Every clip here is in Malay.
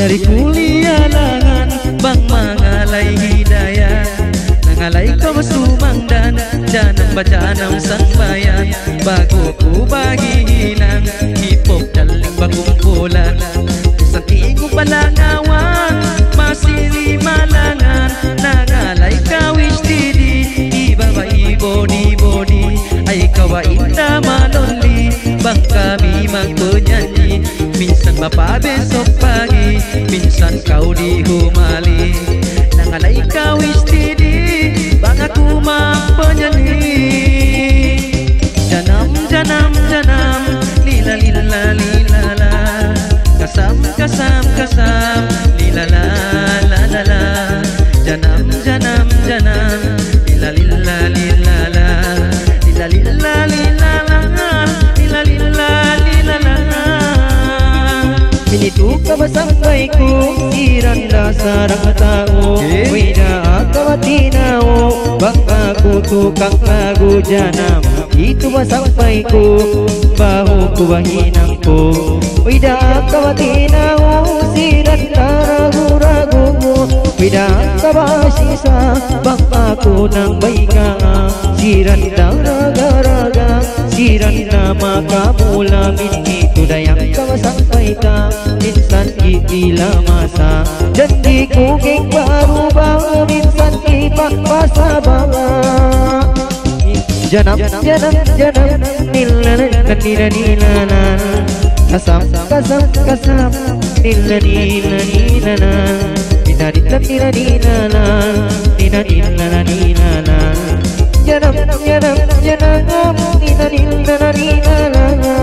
Dari kulialangan bang mangalay hidayah, nangalay ko masumangdan, janang bacanang sang bayan. Bago ko bagihilang, hipok daling bagumpulan. Isang tigo palangawan, masili malangan, nangalay kawis didi, iba ba ibodi-bodi, ay kawain maloli, bang kami magpenyanyi. Minsan mapabesok pagi, minsan kau di humali, nangalay kawis didi, bang aku magpenyanyi. Janam, janam, janam, lila lila lila la, kasam, kasam, kasam, lila la la la la. Janam, janam, janam, lila lila lila la, lila lila lila la, lila lila lila la. Minito ka ba sampai ko, iranda sarang tao, wida akawati nao, baka ku tukang lagu janam. Itu ba sampai ko, bahu ku bahinang ko, wida akawati nao, siranda ragu-ragu mo, wida akawasisa, baka ku nang baika, siranda raga-raga, siranda makamula. Minito dayang kawa sampai ka, minsan iila masa, janji kuging baru bang, minsan ipakpasabanga. Janam, janam, janam, nilana, nila, nilana, kasam, kasam, kasam, nila, nila, nilana, nila, nila, nila, nilana, nila, nila, nilana. Janam, janam, janam, nila, nila, nilana.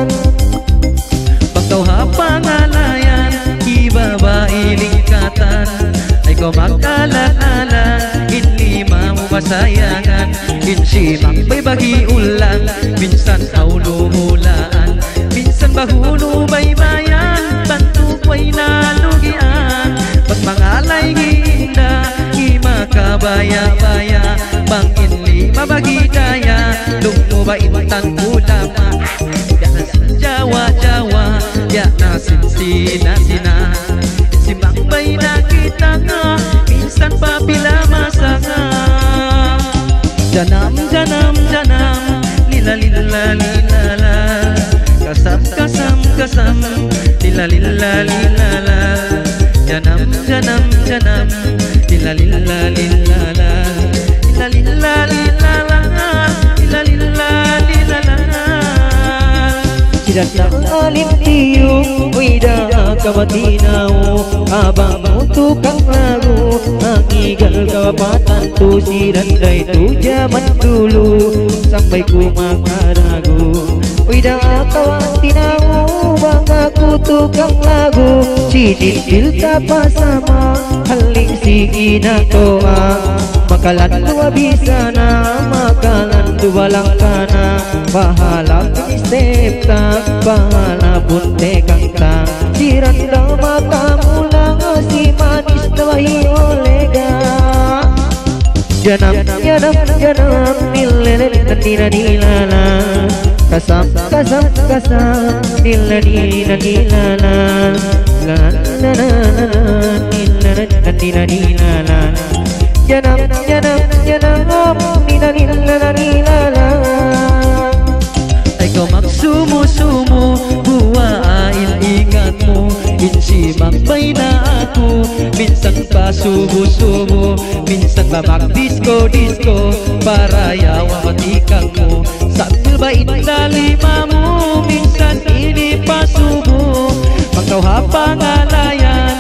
Kau hapangalayan, ibaba ilingkatan, ay kau makalan-alan, inlima mo masayangan, insimang may bagi ulang, minsan kau lumulaan, minsan bahulo may bayan, bantukway nalugian, pag mangalay hinda, ima kabaya-baya, bang inlima bagi kaya, lumuba intang ulama. Jawa-Jawa, ya nasin sina-sina, simbang bay na kita nga, minsan papila masanga. Janam, janam, janam, lila lila lila la, kasam, kasam, kasam, lila lila lila la. Janam, janam, janam, lila lila lila la, lila lila lila la, lila lila lila la. Datang alim tiup, wida kawati nao, abang mo tukang lagu, nangigal kawapatan tu, sirandai tu zaman dulu, sampai ku makaragu. Wida kawati nao, bang aku tukang lagu, cidil kapasama, haling sigi na toa, makalan dua bisa na, makalan dua langkana, bahala isepta, bahala bunte kangta, siranda makamu lang, si manis dawahi olega. Janam, janam, janam, nilala nila nilala, kasam, kasam, kasam, nila nila nilala, la la la la, nilala nila nilala. Janam, janam, janam, nila nila nilala. Ay kau magsumo-sumo, buwain ingat mo, insimang bay na ako, minsan pa subo-subo, minsan pa mag-disco-disco, para yawa matikang mo, sakil ba inlalima mo, minsan inipasubo, pagkaw hapangalayan,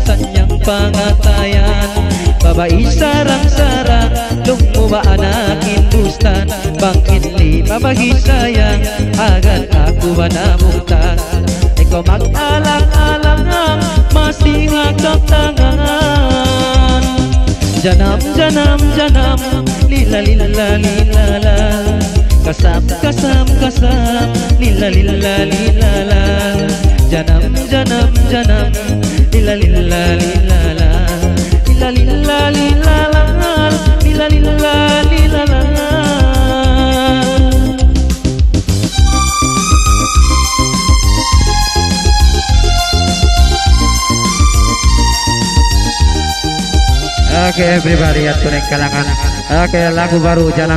sanyang pangatayan, babae sarang-sarang, lumuba anak Hindustan, bangkin lima mahisayang, agad ako ba namutan, ikaw mag-alang-alang, masingag ang tangan. Janam, janam, janam, lila lila lila la, kasam, kasam, kasam, lila lila lila la. Janam, janam, janam, lila lila lila la, lila lila lila la, lila lila lila la. Oke everybody at kuning kalangan. Oke lagu baru Janam